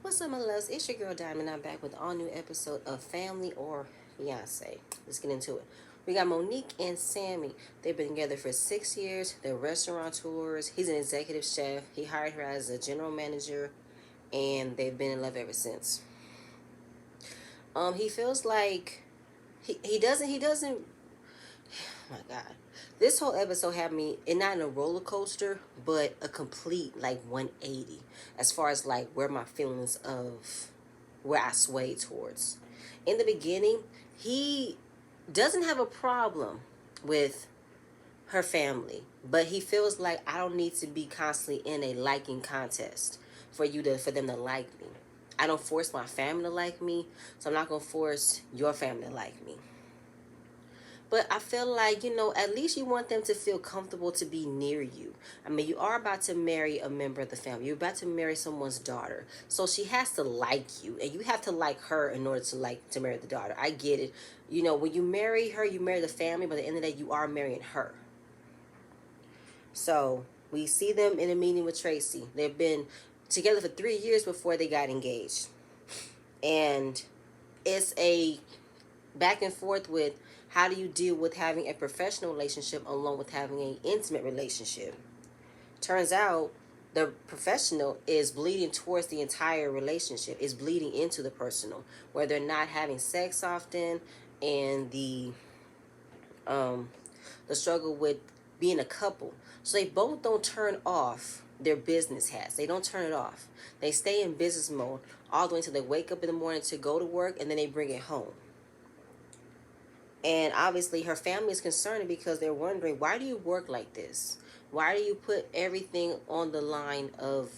What's up, my loves? It's your girl Diamond. I'm back with an all new episode of Family or Fiancé. Let's get into it. We got Monique and Sammy. They've been together for 6 years. They're restaurateurs. He's an executive chef. He hired her as a general manager, and they've been in love ever since. He feels like he doesn't. Oh my God, this whole episode had me, and not in a roller coaster, but a complete like 180 as far as like where my feelings of where I sway towards. In the beginning, he doesn't have a problem with her family, but he feels like I don't need to be constantly in a liking contest for them to like me. I don't force my family to like me, so I'm not gonna force your family to like me. But I feel like, at least you want them to feel comfortable to be near you. I mean, you are about to marry a member of the family. You're about to marry someone's daughter. So she has to like you, and you have to like her in order to marry the daughter. I get it. When you marry her, you marry the family, but at the end of the day, you are marrying her. So we see them in a meeting with Tracy. They've been together for 3 years before they got engaged. And it's a back and forth with how do you deal with having a professional relationship along with having an intimate relationship. Turns out the professional is bleeding towards the entire relationship, is bleeding into the personal, where they're not having sex often, and um the struggle with being a couple. So they both don't turn off their business hats. They don't turn it off. They stay in business mode all the way until they wake up in the morning to go to work, and then they bring it home. And obviously her family is concerned because they're wondering, why do you work like this? Why do you put everything on the line of,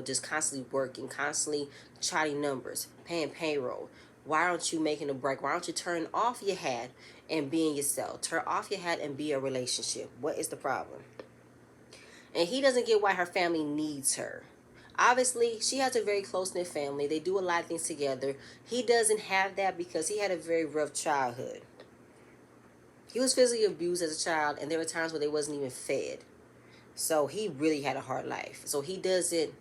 just constantly working, constantly charting numbers, paying payroll? Why aren't you making a break? Why don't you turn off your hat and being yourself? Turn off your hat and be a relationship. What is the problem? And he doesn't get why her family needs her. Obviously, she has a very close knit family. They do a lot of things together. He doesn't have that because he had a very rough childhood. He was physically abused as a child, and there were times where they wasn't even fed. So he really had a hard life. So he doesn't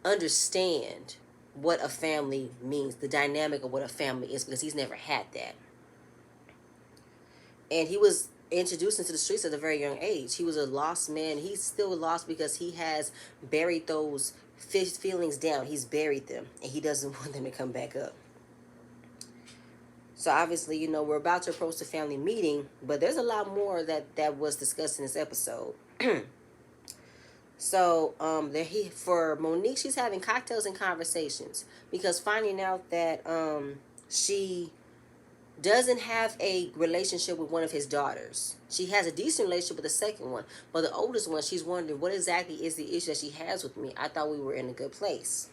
understand what a family means, the dynamic of what a family is, because he's never had that. And he was introduced into the streets at a very young age. He was a lost man. He's still lost because he has buried those feelings down. He's buried them, and he doesn't want them to come back up. So obviously, we're about to approach the family meeting, but there's a lot more that was discussed in this episode. So for Monique, she's having cocktails and conversations because finding out that she doesn't have a relationship with one of his daughters. She has a decent relationship with the second one, but the oldest one, she's wondering what exactly is the issue that she has with me. I thought we were in a good place.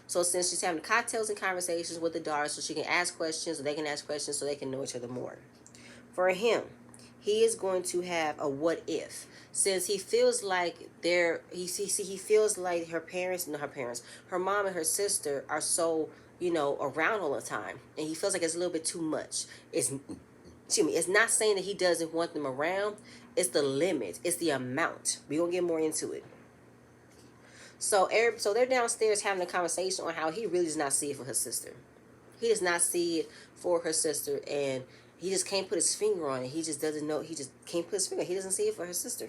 So since she's having cocktails and conversations with the daughter, so she can ask questions, or they can ask questions, so they can know each other more. For him, he is going to have a what if, since he feels like he feels like her mom and her sister are so around all the time, and he feels like it's a little bit too much. It's not saying that he doesn't want them around. It's the limit. It's the amount. We're gonna get more into it. So they're downstairs having a conversation on how he really does not see it for his sister. He does not see it for her sister, and he just can't put his finger on it. He just doesn't know. He just can't put his finger. He doesn't see it for her sister.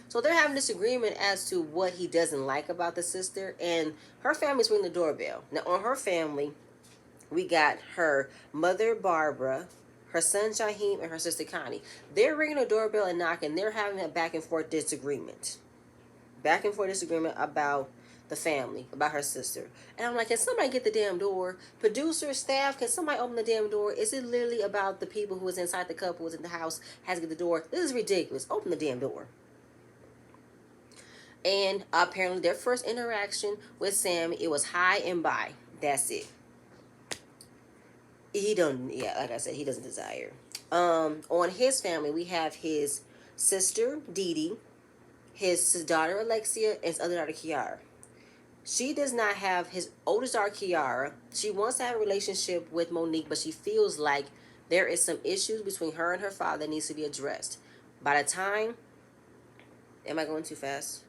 So they're having this agreement as to what he doesn't like about the sister, and her family's ringing the doorbell. Now on her family, we got her mother Barbara, her son Shaheem, and her sister Connie. They're ringing the doorbell and knocking. They're having a back and forth disagreement. About the family, about her sister. And I'm like, can somebody get the damn door? Producer, staff, can somebody open the damn door? Is it literally about the people who was inside the couple, was in the house, has to get the door? This is ridiculous. Open the damn door. And apparently their first interaction with Sammy, it was hi and bye. That's it. Like I said, he doesn't desire. On his family, we have his sister, Dee Dee, his daughter Alexia, and his other daughter Kiara. She does not have his oldest daughter Kiara. She wants to have a relationship with Monique, but she feels like there is some issues between her and her father that needs to be addressed. By the time, am I going too fast?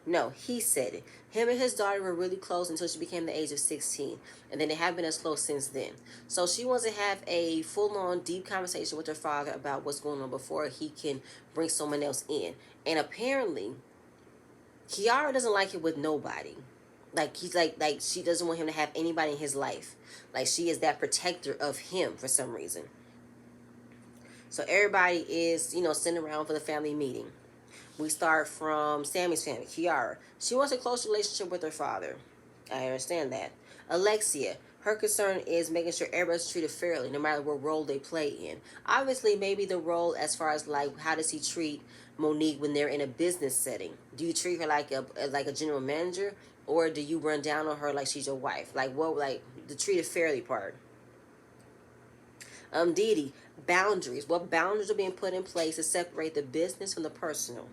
No, he said it. Him and his daughter were really close until she became the age of 16. And then they have been as close since then. So she wants to have a full-on deep conversation with her father about what's going on before he can bring someone else in. And apparently, Kiara doesn't like it with nobody. Like he's like she doesn't want him to have anybody in his life. Like she is that protector of him for some reason. So everybody is, sitting around for the family meeting. We start from Sammy's family, Kiara. She wants a close relationship with her father. I understand that. Alexia, her concern is making sure everybody's treated fairly, no matter what role they play in. Obviously, maybe the role as far as like how does he treat Monique when they're in a business setting? Do you treat her like a general manager, or do you run down on her like she's your wife? Like what? Like the treated fairly part. Dee Dee, boundaries. What boundaries are being put in place to separate the business from the personal?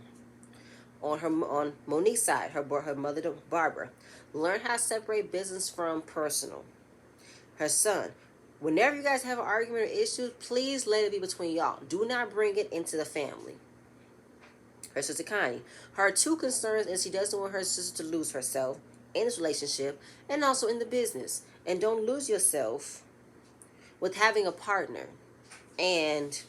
On Monique's side, her mother Barbara, learn how to separate business from personal. Her son, whenever you guys have an argument or issue, please let it be between y'all. Do not bring it into the family. Her sister Connie, her two concerns is she doesn't want her sister to lose herself in this relationship and also in the business. And don't lose yourself with having a partner. And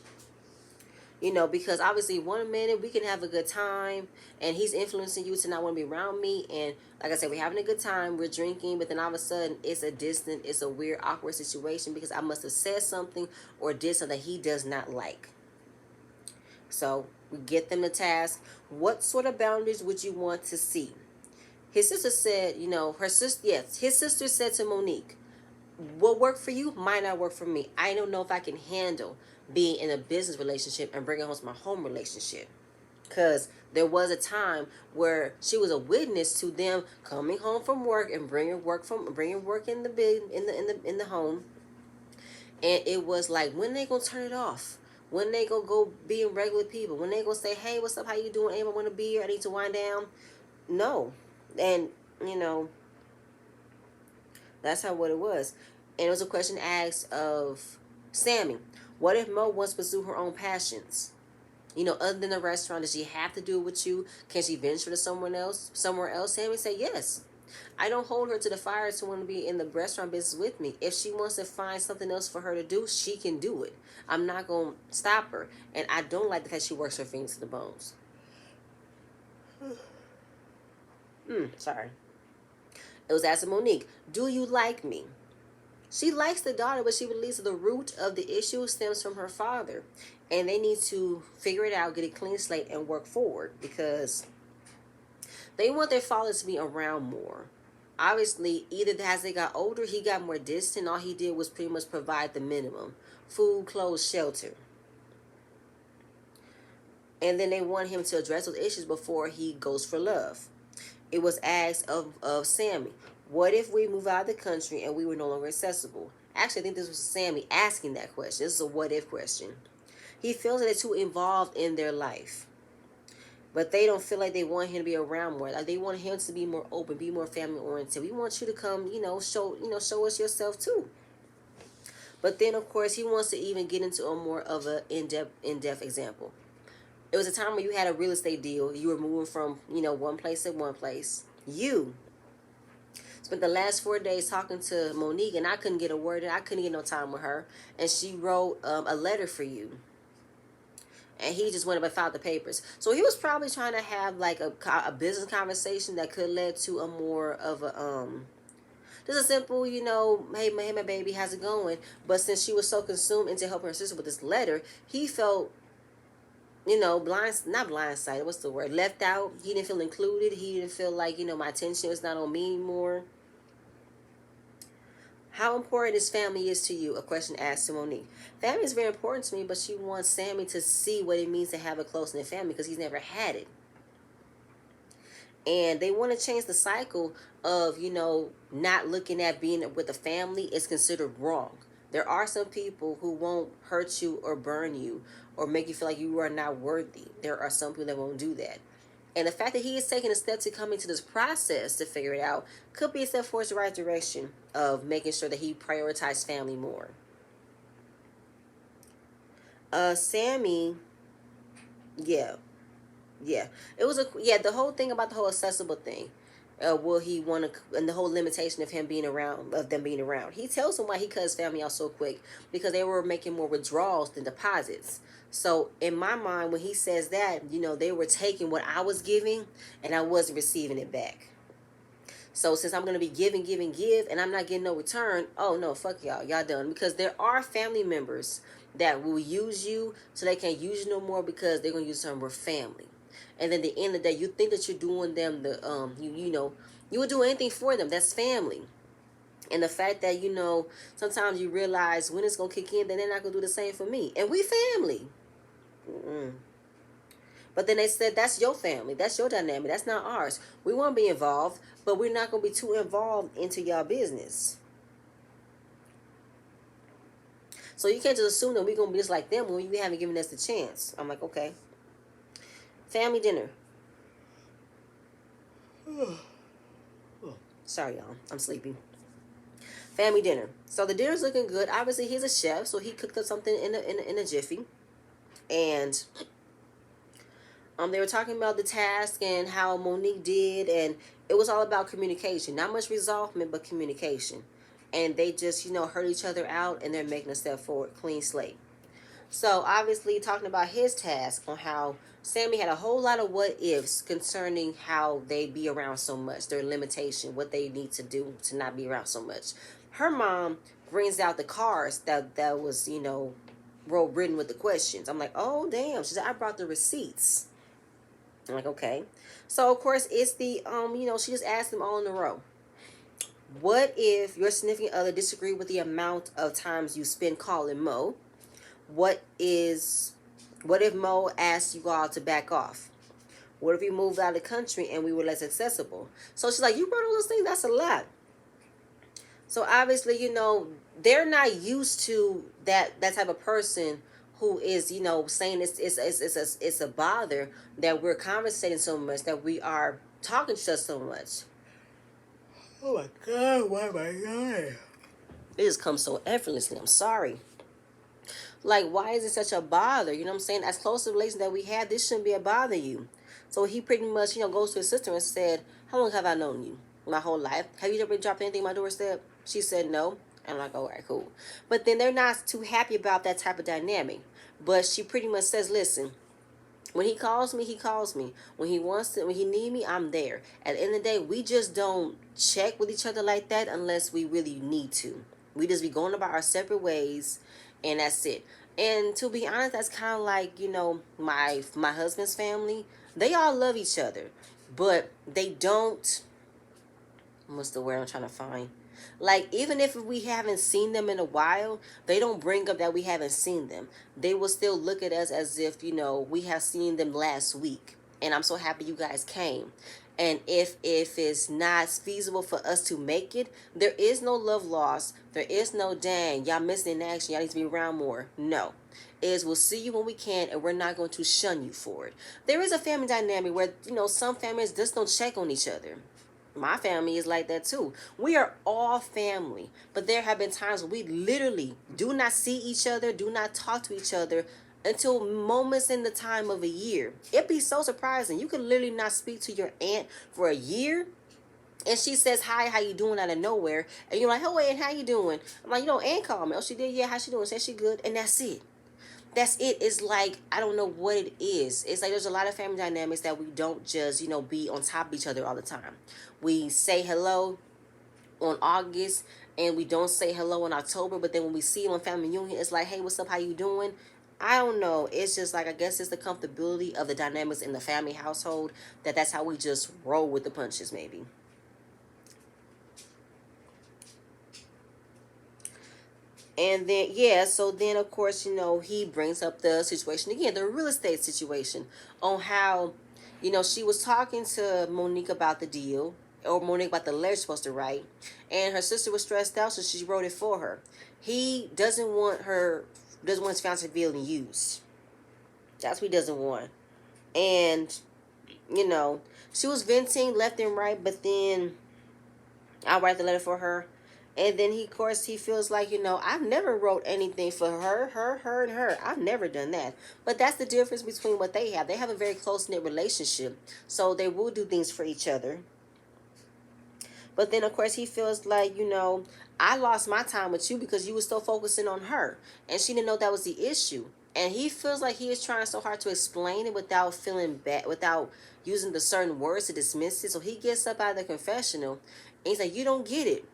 because obviously one minute we can have a good time and he's influencing you to not want to be around me. And like I said, we're having a good time, we're drinking, but then all of a sudden it's a weird, awkward situation because I must have said something or did something that he does not like. So we get them to task. What sort of boundaries would you want to see? His sister said, his sister said to Monique, what worked for you might not work for me. I don't know if I can handle being in a business relationship and bringing home to my home relationship. Because there was a time where she was a witness to them coming home from work and bringing work in the home, and it was like, when they gonna turn it off? When they gonna go being regular people? When they gonna say, hey, what's up? How you doing? Anyone want a beer? I need to wind down. No, and that's how what it was. And it was a question asked of Sammy. What if Mo wants to pursue her own passions? Other than the restaurant, does she have to do it with you? Can she venture to somewhere else? Sammy said yes. I don't hold her to the fire to want to be in the restaurant business with me. If she wants to find something else for her to do, she can do it. I'm not going to stop her. And I don't like the fact she works her fingers to the bones. Sorry. It was asked of Monique, do you like me? She likes the daughter, but she believes the root of the issue stems from her father. And they need to figure it out, get a clean slate, and work forward because they want their father to be around more. Obviously, either as they got older, he got more distant. All he did was pretty much provide the minimum: food, clothes, shelter. And then they want him to address those issues before he goes for love. It was asked of Sammy, what if we move out of the country and we were no longer accessible? Actually, I think this was Sammy asking that question. This is a what if question. He feels that they're too involved in their life. But they don't feel like they want him to be around more. Like they want him to be more open, be more family oriented. We want you to come, show us yourself too. But then of course he wants to even get into a more of a in-depth example. It was a time when you had a real estate deal. You were moving from, one place to one place. You spent the last 4 days talking to Monique, and I couldn't get a word in. I couldn't get no time with her. And she wrote a letter for you. And he just went up and filed the papers. So he was probably trying to have like a business conversation that could lead to a more of a just a simple, hey my baby, how's it going? But since she was so consumed into helping her sister with this letter, he felt not blindsided, what's the word? Left out. He didn't feel included. He didn't feel like, my attention was not on me anymore. How important is family is to you? A question asked to Monique. Family is very important to me, but she wants Sammy to see what it means to have a close-knit family because he's never had it. And they want to change the cycle of, not looking at being with a family is considered wrong. There are some people who won't hurt you or burn you or make you feel like you are not worthy. There are some people that won't do that. And the fact that he is taking a step to come into this process to figure it out could be a step towards the right direction of making sure that he prioritizes family more. Sammy, yeah. Yeah, it was the whole thing about the whole accessible thing. Will he want to, and the whole limitation of him being around, of them being around. He tells them why he cut his family out so quick, because they were making more withdrawals than deposits. So in my mind, when he says that, they were taking what I was giving, and I wasn't receiving it back. So since I'm gonna be giving, give, and I'm not getting no return, oh no, fuck y'all done. Because there are family members that will use you so they can't use you no more, because they're gonna use something with family. And then at the end of the day, you think that you're doing them the you would do anything for them. That's family. And the fact that sometimes you realize when it's gonna kick in, then they're not gonna do the same for me, and we family. Mm-mm. But then they said, that's your family. That's your dynamic. That's not ours. We want to be involved, but we're not going to be too involved into y'all business. So you can't just assume that we're going to be just like them when you haven't given us the chance. I'm like, okay. Family dinner. Sorry, y'all. I'm sleepy. Family dinner. So the dinner's looking good. Obviously, he's a chef, so he cooked up something in a jiffy. And they were talking about the task and how Monique did, and it was all about communication. Not much resolvement, but communication. And they just, heard each other out, and they're making a step forward, clean slate. So obviously talking about his task on how Sammy had a whole lot of what ifs concerning how they be around so much, their limitation, what they need to do to not be around so much. Her mom brings out the cards that was, written with the questions. I'm like, oh damn. She said, I brought the receipts. I'm like, okay. So of course it's the she just asked them all in a row. What if your significant other disagree with the amount of times you spend calling Mo? What if Mo asked you all to back off? What if we moved out of the country and we were less accessible? So she's like, you brought all those things, that's a lot. So obviously, they're not used to that type of person who is, saying it's a bother that we're conversating so much, that we are talking to us so much. Oh my God, why am I dying? It just comes so effortlessly. I'm sorry. Like, why is it such a bother? You know what I'm saying? As close to the relation that we have, this shouldn't be a bother you. So he pretty much, goes to his sister and said, how long have I known you? My whole life. Have you ever dropped anything on my doorstep? She said no. I'm like, all right, cool. But then they're not too happy about that type of dynamic. But she pretty much says, listen, when he calls me, he calls me. When he need me, I'm there. At the end of the day, we just don't check with each other like that unless we really need to. We just be going about our separate ways, and that's it. And to be honest, that's kind of like, my husband's family. They all love each other, but they don't. What's the word I'm trying to find? Like, even if we haven't seen them in a while, they don't bring up that we haven't seen them. They will still look at us as if, we have seen them last week. And I'm so happy you guys came. And if it's not feasible for us to make it, there is no love lost. There is no, dang, y'all missing in action, y'all need to be around more. No. Is we'll see you when we can, and we're not going to shun you for it. There is a family dynamic where, some families just don't check on each other. My family is like that too. We are all family, but there have been times we literally do not see each other, do not talk to each other until moments in the time of a year. It'd be so surprising. You could literally not speak to your aunt for a year, and she says, hi, how you doing, out of nowhere, and you're like, oh, Aunt, how you doing? I'm like, Aunt called me. Oh, she did? Yeah, how she doing? Said she good, and that's it. That's it. It's like, I don't know what it is. It's like there's a lot of family dynamics that we don't just, be on top of each other all the time. We say hello on August, and we don't say hello in October, but then when we see them on family reunion, it's like, hey, what's up, how you doing? I don't know. It's just like, I guess it's the comfortability of the dynamics in the family household, that's how we just roll with the punches, maybe. And then, so then, of course, he brings up the situation again, the real estate situation, on how, she was talking to Monique about the deal, or Monique about the letter she's supposed to write, and her sister was stressed out, so she wrote it for her. He doesn't want his fiance feeling used. That's what he doesn't want. And, she was venting left and right, but then I write the letter for her. And then he, of course, he feels like, I've never wrote anything for her, and her. I've never done that. But that's the difference between what they have. They have a very close knit relationship, so they will do things for each other. But then, of course, he feels like, I lost my time with you because you were still focusing on her, and she didn't know that was the issue. And he feels like he is trying so hard to explain it without feeling bad, without using the certain words to dismiss it. So he gets up out of the confessional, and he's like, "You don't get it.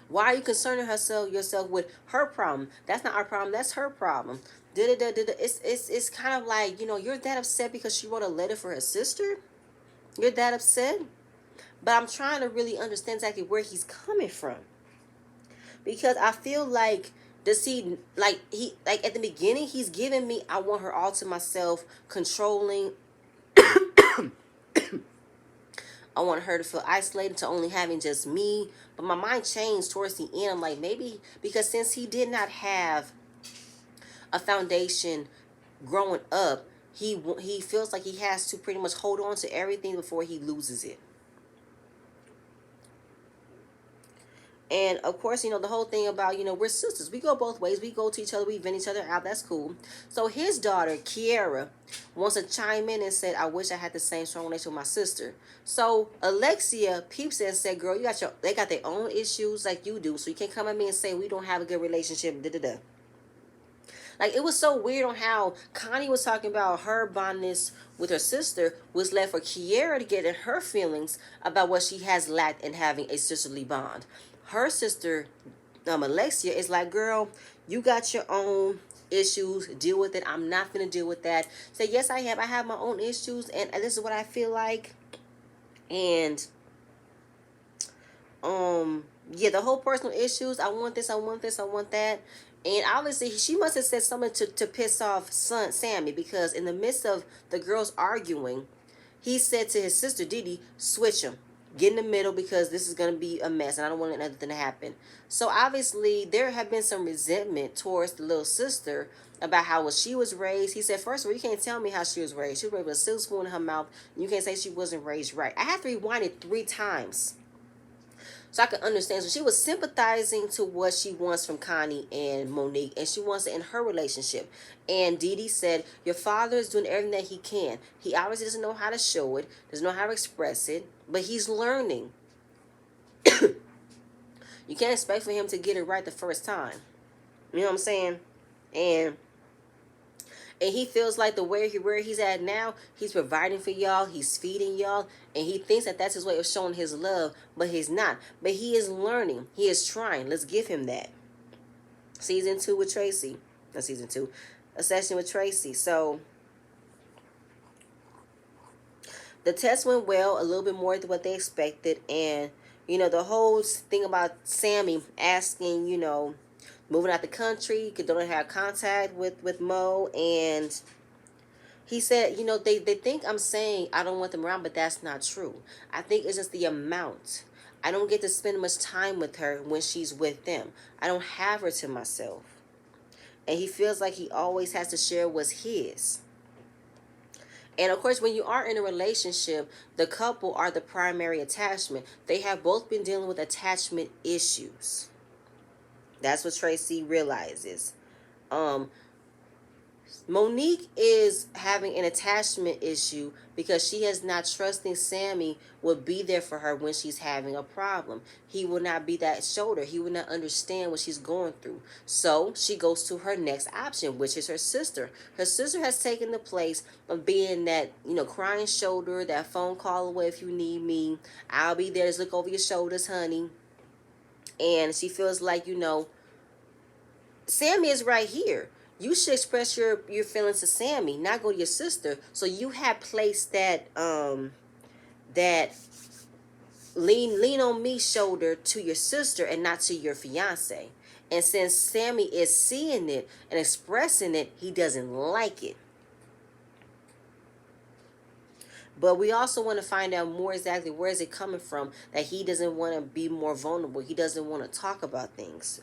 Why are you concerning yourself with her problem? That's not our problem. That's her problem." It's kind of like, you're that upset because she wrote a letter for her sister. You're that upset. But I'm trying to really understand exactly where he's coming from, because I feel like, does he, like at the beginning he's giving me, I want her all to myself, controlling. I want her to feel isolated, to only having just me. But my mind changed towards the end. I'm like, maybe because since he did not have a foundation growing up, he feels like he has to pretty much hold on to everything before he loses it. And of course, the whole thing about, we're sisters. We go both ways. We go to each other. We vent each other out. That's cool. So his daughter, Kiara, wants to chime in and said, "I wish I had the same strong relationship with my sister." So Alexia peeps it and said, "Girl, they got their own issues like you do. So you can't come at me and say we don't have a good relationship." Da da da. Like, it was so weird on how Connie was talking about her bondness with her sister was left for Kiara to get in her feelings about what she has lacked in having a sisterly bond. Her sister, Alexia, is like, "Girl, you got your own issues. Deal with it. I'm not going to deal with that." Say, "Yes, I have. I have my own issues, and this is what I feel like." And yeah, the whole personal issues. I want this, I want this, I want that. And obviously she must have said something to piss off Sammy, because in the midst of the girls arguing, he said to his sister Didi, "Switch them. Get in the middle, because this is going to be a mess and I don't want anything to happen." So obviously there have been some resentment towards the little sister about how she was raised. He said, "First of all, you can't tell me how she was raised. She was raised with a silver spoon in her mouth. And you can't say she wasn't raised right." I had to rewind it 3 times so I could understand. So she was sympathizing to what she wants from Connie and Monique, and she wants it in her relationship. And Dee Dee said, "Your father is doing everything that he can. He obviously doesn't know how to show it, doesn't know how to express it, but he's learning. You can't expect for him to get it right the first time." You know what I'm saying? And he feels like the where he's at now, he's providing for y'all, he's feeding y'all, and he thinks that that's his way of showing his love, but he's not. But he is learning, he is trying. Let's give him that. Season 2 with Tracy, not season 2, a session with Tracy. So the test went well, a little bit more than what they expected. And the whole thing about Sammy asking, moving out the country, because don't have contact with Mo. And he said, they think I'm saying I don't want them around, but that's not true. I think it's just the amount. I don't get to spend much time with her when she's with them. I don't have her to myself. And he feels like he always has to share what's his. And of course, when you are in a relationship, the couple are the primary attachment. They have both been dealing with attachment issues. That's what Tracy realizes. Monique is having an attachment issue because she is not trusting Sammy will be there for her when she's having a problem. He will not be that shoulder. He will not understand what she's going through. So she goes to her next option, which is her sister. Her sister has taken the place of being that, crying shoulder, that phone call away if you need me. I'll be there. Just look over your shoulders, honey. And she feels like, Sammy is right here. You should express your feelings to Sammy, not go to your sister. So you have placed that that lean on me shoulder to your sister and not to your fiance. And since Sammy is seeing it and expressing it, he doesn't like it. But we also want to find out more exactly where is it coming from that he doesn't want to be more vulnerable. He doesn't want to talk about things.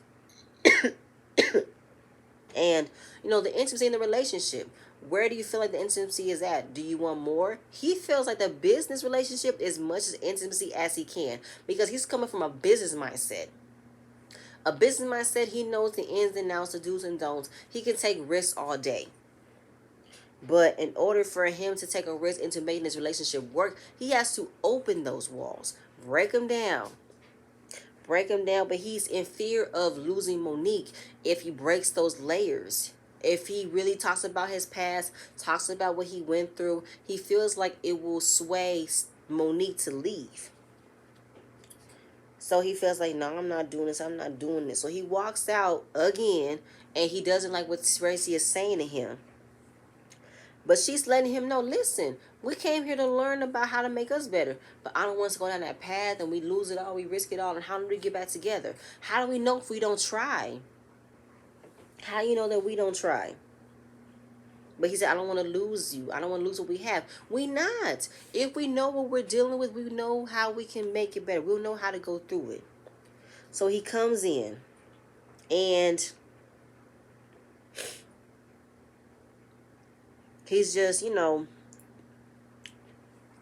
And, the intimacy in the relationship. Where do you feel like the intimacy is at? Do you want more? He feels like the business relationship is much as intimacy as he can, because he's coming from a business mindset. A business mindset, he knows the ins and outs, the do's and don'ts. He can take risks all day. But in order for him to take a risk into making this relationship work, he has to open those walls, break them down. Break him down, but he's in fear of losing Monique if he breaks those layers. If he really talks about his past, talks about what he went through, he feels like it will sway Monique to leave. So he feels like, no, I'm not doing this, I'm not doing this. So he walks out again, and he doesn't like what Tracy is saying to him. But she's letting him know, listen, we came here to learn about how to make us better. But I don't want us to go down that path and we lose it all, we risk it all. And how do we get back together? How do we know if we don't try? How do you know that we don't try? But he said, I don't want to lose you. I don't want to lose what we have. We not. If we know what we're dealing with, we know how we can make it better. We'll know how to go through it. So he comes in and he's just,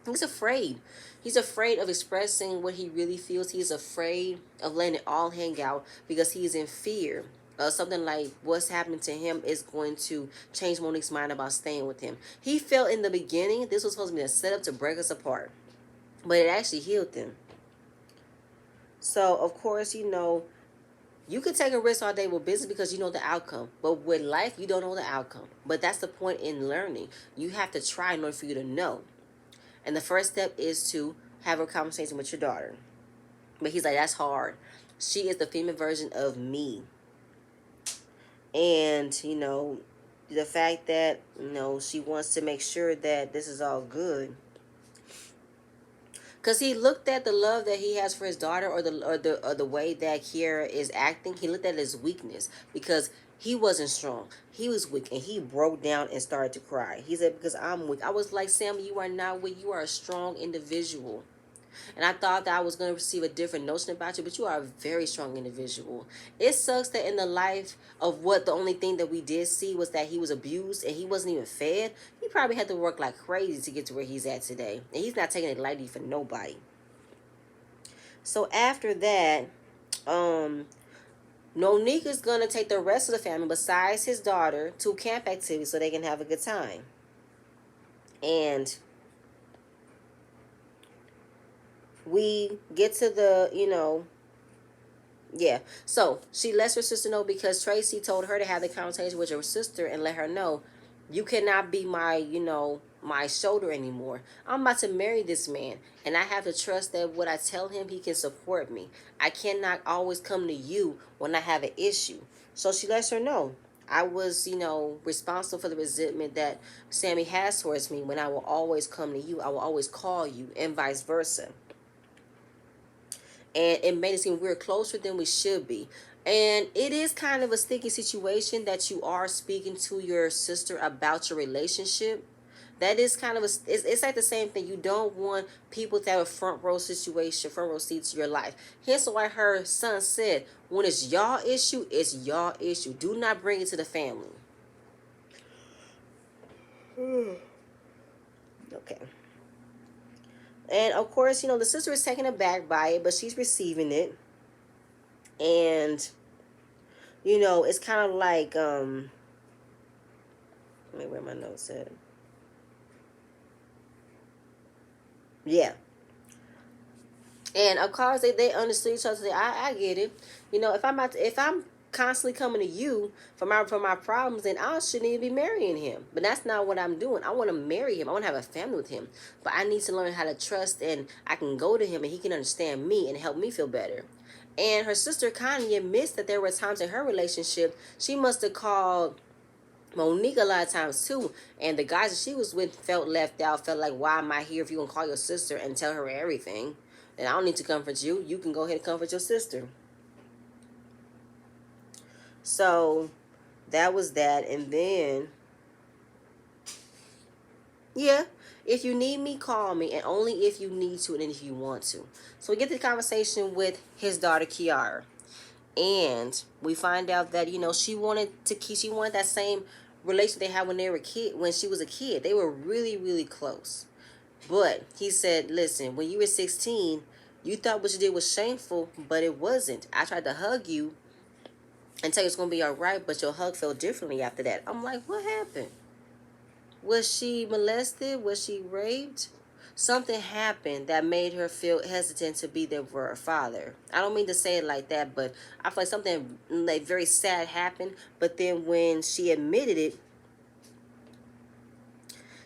he's afraid. He's afraid of expressing what he really feels. He's afraid of letting it all hang out because he's in fear. Something like what's happening to him is going to change Monique's mind about staying with him. He felt in the beginning this was supposed to be a setup to break us apart, but it actually healed them. So, of course, you could take a risk all day with business because you know the outcome. But with life, you don't know the outcome. But that's the point in learning. You have to try in order for you to know. And the first step is to have a conversation with your daughter. But he's like, that's hard. She is the female version of me. And, the fact that, she wants to make sure that this is all good. Because he looked at the love that he has for his daughter, or the way that Kiara is acting. He looked at it as weakness because he wasn't strong. He was weak, and he broke down and started to cry. He said, because I'm weak. I was like, Sammy, you are not weak. You are a strong individual. And I thought that I was going to receive a different notion about you, but you are a very strong individual. It sucks that in the life of what the only thing that we did see was that he was abused and he wasn't even fed. He probably had to work like crazy to get to where he's at today. And he's not taking it lightly for nobody. So after that, Monique is going to take the rest of the family, besides his daughter, to camp activities so they can have a good time. And we get to the, yeah. So she lets her sister know because Tracy told her to have the conversation with her sister and let her know, you cannot be my, my shoulder anymore. I'm about to marry this man, and I have to trust that what I tell him, he can support me. I cannot always come to you when I have an issue. So she lets her know, I was, responsible for the resentment that Sammy has towards me. When I will always come to you, I will always call you, and vice versa. And it made it seem we're closer than we should be. And it is kind of a sticky situation that you are speaking to your sister about your relationship. That is kind of it's like the same thing. You don't want people to have a front row situation, front row seat to your life. Hence why her son said, when it's y'all issue, it's y'all issue. Do not bring it to the family. Okay. And of course, the sister is taken aback by it, but she's receiving it. And, it's kind of like, let me where my notes at. Yeah. And of course, they understood each other. I get it. If I'm constantly coming to you for my problems, then I shouldn't even be marrying him. But that's not what I'm doing. I want to marry him. I want to have a family with him. But I need to learn how to trust, and I can go to him and he can understand me and help me feel better. And her sister Connie admits that there were times in her relationship she must have called Monique a lot of times too, and the guys that she was with felt left out, felt like, why am I here if you gonna call your sister and tell her everything? Then I don't need to comfort you. You can go ahead and comfort your sister. So that was that. And then, yeah, if you need me, call me, and only if you need to and if you want to. So we get the conversation with his daughter Kiara, and we find out that she wanted that same relation they had when they were when she was a kid. They were really, really close. But he said, listen, when you were 16, you thought what you did was shameful, but it wasn't. I tried to hug you and tell you it's going to be all right, but your hug felt differently after that. I'm like, what happened? Was she molested? Was she raped? Something happened that made her feel hesitant to be there for her father. I don't mean to say it like that, but I feel like something like very sad happened. But then when she admitted it,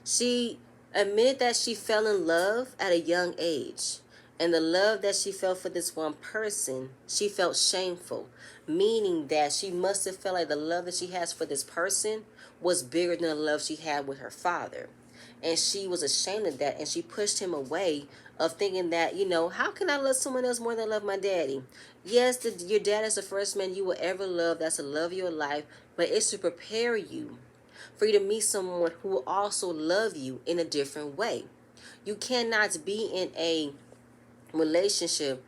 she admitted that she fell in love at a young age. And the love that she felt for this one person, she felt shameful. Meaning that she must have felt like the love that she has for this person was bigger than the love she had with her father. And she was ashamed of that. And she pushed him away of thinking that, how can I love someone else more than I love my daddy? Yes, your dad is the first man you will ever love. That's the love of your life. But it's to prepare you for you to meet someone who will also love you in a different way. You cannot be in a relationship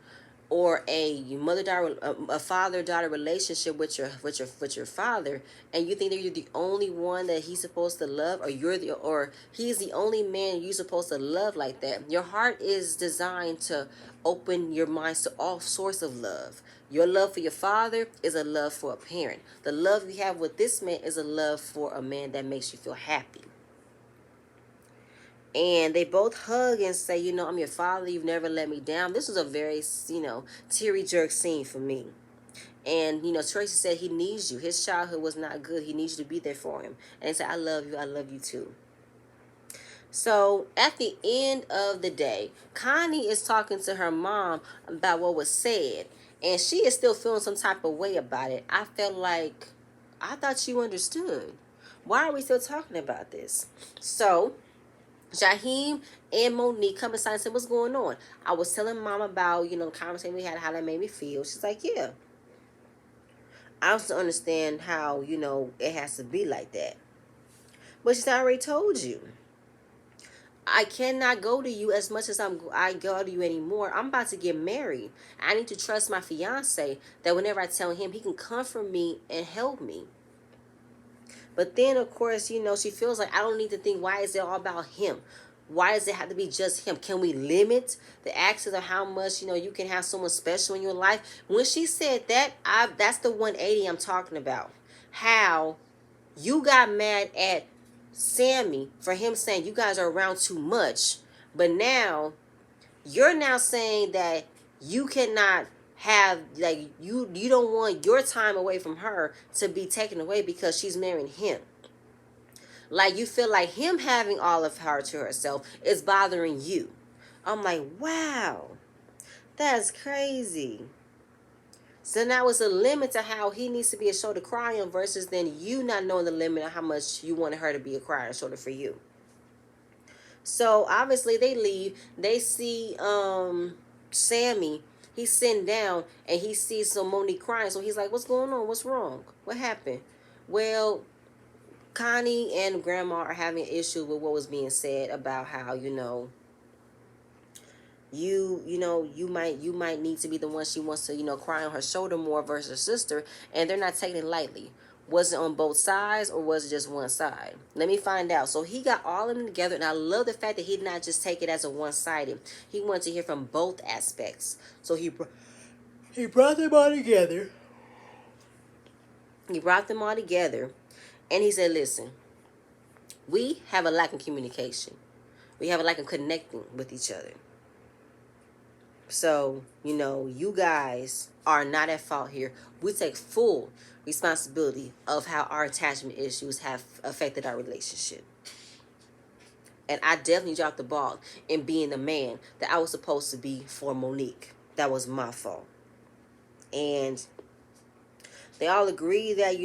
or a mother-daughter, a father-daughter relationship with your father, and you think that you're the only one that he's supposed to love, or he's the only man you're supposed to love like that. Your heart is designed to open your minds to all sorts of love. Your love for your father is a love for a parent. The love you have with this man is a love for a man that makes you feel happy. And they both hug and say, I'm your father. You've never let me down. This was a very, teary jerk scene for me. And, Tracy said he needs you. His childhood was not good. He needs you to be there for him. And he said, I love you. I love you too. So at the end of the day, Connie is talking to her mom about what was said. And she is still feeling some type of way about it. I felt like, I thought you understood. Why are we still talking about this? So Jaheim and Monique come inside and said, what's going on? I was telling mom about, the conversation we had, how that made me feel. She's like, yeah. I also understand how, it has to be like that. But she said, I already told you. I cannot go to you as much as I go to you anymore. I'm about to get married. I need to trust my fiance that whenever I tell him, he can comfort me and help me. But then, of course, she feels like I don't need to think, why is it all about him? Why does it have to be just him? Can we limit the access of how much, you can have someone special in your life? When she said that, that's the 180 I'm talking about. How you got mad at Sammy for him saying you guys are around too much. But now, you're now saying that you cannot have, like, you don't want your time away from her to be taken away because she's marrying him. Like, you feel like him having all of her to herself is bothering you. I'm like, wow, that's crazy. So now it's a limit to how he needs to be a shoulder cry on versus then you not knowing the limit of how much you wanted her to be a cry on shoulder for you. So obviously they leave. They see Sammy. He's sitting down and he sees some Monique crying. So he's like, what's going on? What's wrong? What happened? Well, Connie and Grandma are having an issue with what was being said about how, you might need to be the one she wants to, cry on her shoulder more versus her sister, and they're not taking it lightly. Was it on both sides or was it just one side? Let me find out. So he got all of them together, and I love the fact that he did not just take it as a one-sided. He wanted to hear from both aspects. So he brought them all together. He brought them all together, and he said, listen, we have a lack of communication. We have a lack of connecting with each other. So, you guys are not at fault here. We take full responsibility of how our attachment issues have affected our relationship. And I definitely dropped the ball in being the man that I was supposed to be for Monique. That was my fault. And they all agree that,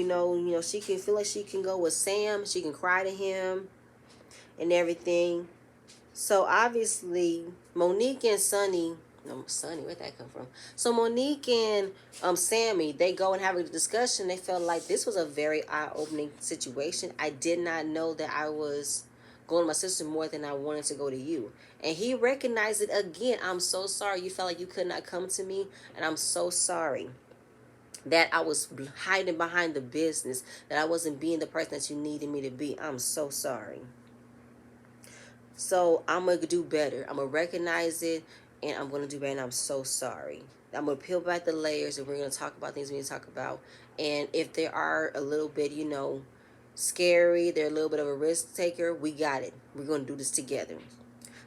she can feel like she can go with Sam. She can cry to him and everything. So obviously, Monique and Sonny, where'd that come from? So Monique and Sammy, they go and have a discussion. They felt like this was a very eye-opening situation. I did not know that I was going to my sister more than I wanted to go to you. And he recognized it again. I'm so sorry. You felt like you could not come to me, and I'm so sorry. that I was hiding behind the business, that I wasn't being the person that you needed me to be. I'm so sorry. So I'm going to do better. I'm going to recognize it, and I'm going to do better, and I'm so sorry. I'm going to peel back the layers, and we're going to talk about things we need to talk about. And if they are a little bit, scary, they're a little bit of a risk taker, we got it. We're going to do this together.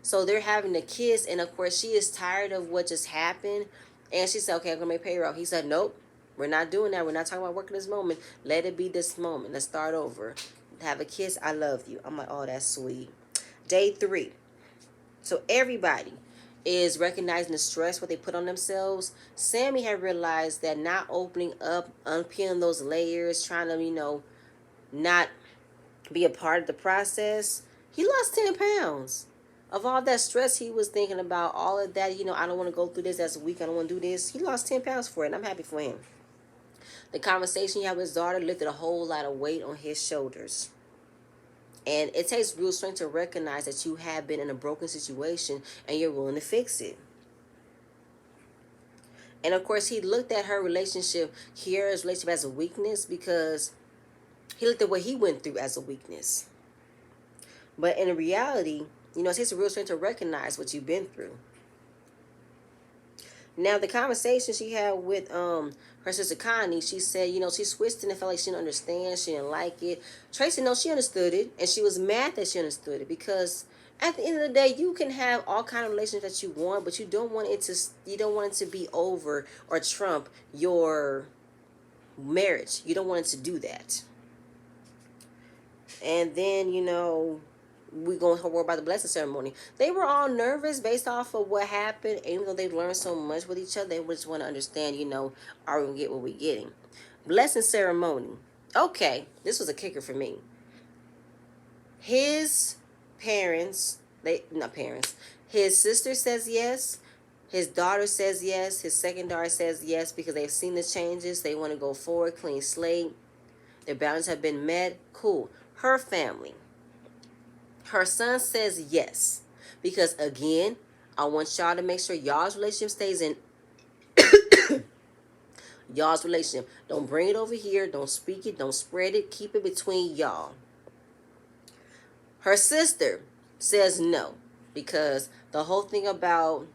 So they're having a kiss, and of course she is tired of what just happened. And she said, okay, I'm going to make payroll. He said, nope, we're not doing that. We're not talking about working this moment. Let it be this moment. Let's start over. Have a kiss. I love you. I'm like, oh, that's sweet. Day 3. So everybody is recognizing the stress what they put on themselves. Sammy had realized that not opening up, unpeeling those layers, trying to, not be a part of the process, he lost 10 pounds. Of all that stress he was thinking about, all of that, I don't want to go through this as a week, I don't want to do this. He lost 10 pounds for it, and I'm happy for him. The conversation he had with his daughter lifted a whole lot of weight on his shoulders. And it takes real strength to recognize that you have been in a broken situation and you're willing to fix it. And of course, he looked at her relationship, Kiara's relationship, as a weakness because he looked at what he went through as a weakness. But in reality, it takes a real strength to recognize what you've been through. Now, the conversation she had with her sister Connie, she said, she switched and it felt like she didn't understand, she didn't like it. Tracy, she understood it, and she was mad that she understood it because at the end of the day, you can have all kind of relationships that you want, but you don't want it to be over or trump your marriage. You don't want it to do that. And then, we're going to worry about the blessing ceremony. They were all nervous based off of what happened. Even though they've learned so much with each other, they just want to understand, are we going to get what we're getting? Blessing ceremony. Okay, this was a kicker for me. His parents, his sister says yes. His daughter says yes. His second daughter says yes because they've seen the changes. They want to go forward, clean slate. Their boundaries have been met. Cool. Her family. Her son says yes. Because again, I want y'all to make sure y'all's relationship stays in y'all's relationship. Don't bring it over here. Don't speak it. Don't spread it. Keep it between y'all. Her sister says no. Because the whole thing about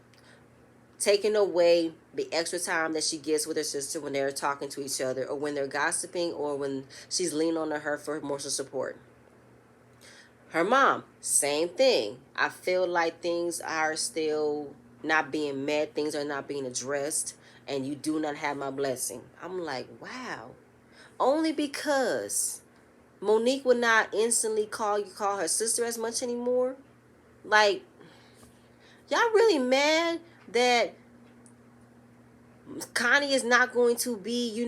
taking away the extra time that she gets with her sister when they're talking to each other or when they're gossiping or when she's leaning on her for emotional support. Her mom, same thing. I feel like things are still not being met. Things are not being addressed. And you do not have my blessing. I'm like, wow. Only because Monique would not instantly call her sister as much anymore. Like, y'all really mad that Connie is not going to be,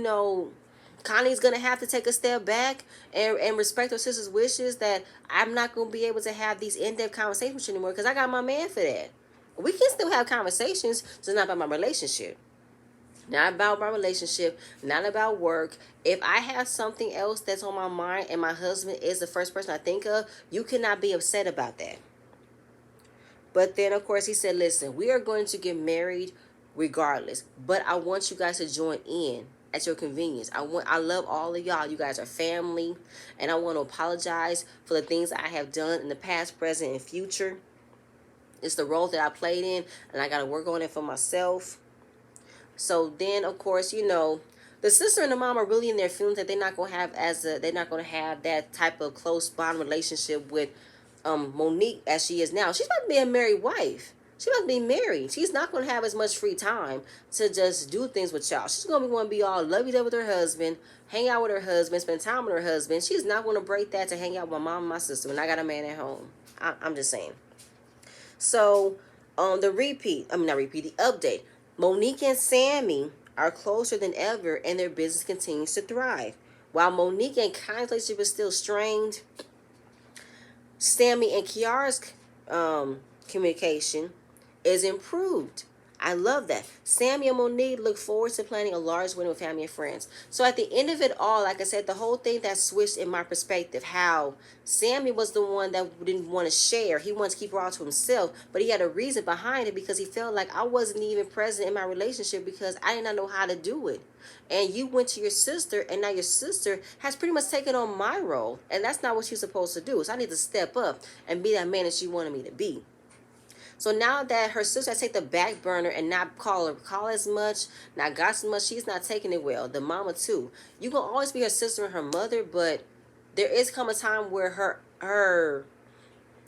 Connie's going to have to take a step back and respect her sister's wishes, that I'm not going to be able to have these in-depth conversations anymore because I got my man for that. We can still have conversations, so it's not about my relationship. Not about my relationship, not about work. If I have something else that's on my mind and my husband is the first person I think of, you cannot be upset about that. But then, of course, he said, listen, we are going to get married regardless. But I want you guys to join in at your convenience. I love all of y'all. You guys are family. And I want to apologize for the things I have done in the past, present, and future. It's the role that I played in, and I got to work on it for myself. So then, of course, the sister and the mom are really in their feelings that they're not going to have that type of close bond relationship with Monique as she is now. She's about to be a married wife. She's about to be married. She's not going to have as much free time to just do things with y'all. She's going to want to be all lovey-dovey with her husband, hang out with her husband, spend time with her husband. She's not going to break that to hang out with my mom and my sister when I got a man at home. I'm just saying. So, on the update. Monique and Sammy are closer than ever and their business continues to thrive. While Monique and Kylie's relationship is still strained, Sammy and Kiara's communication is improved. I love that. Sammy and Monique look forward to planning a large wedding with family and friends. So at the end of it all, like I said, the whole thing that switched in my perspective, how Sammy was the one that didn't want to share. He wanted to keep her all to himself, but he had a reason behind it because he felt like I wasn't even present in my relationship because I did not know how to do it. And you went to your sister, and now your sister has pretty much taken on my role. And that's not what she's supposed to do. So I need to step up and be that man that she wanted me to be. So now that her sister has taken the back burner and not call as much, not gossip as much, she's not taking it well. The mama too. You can always be her sister and her mother, but there is come a time where her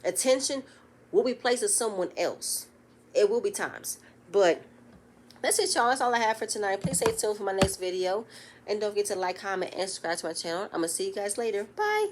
attention will be placed on someone else. It will be times. But that's it, y'all. That's all I have for tonight. Please stay tuned for my next video. And don't forget to like, comment, and subscribe to my channel. I'm going to see you guys later. Bye.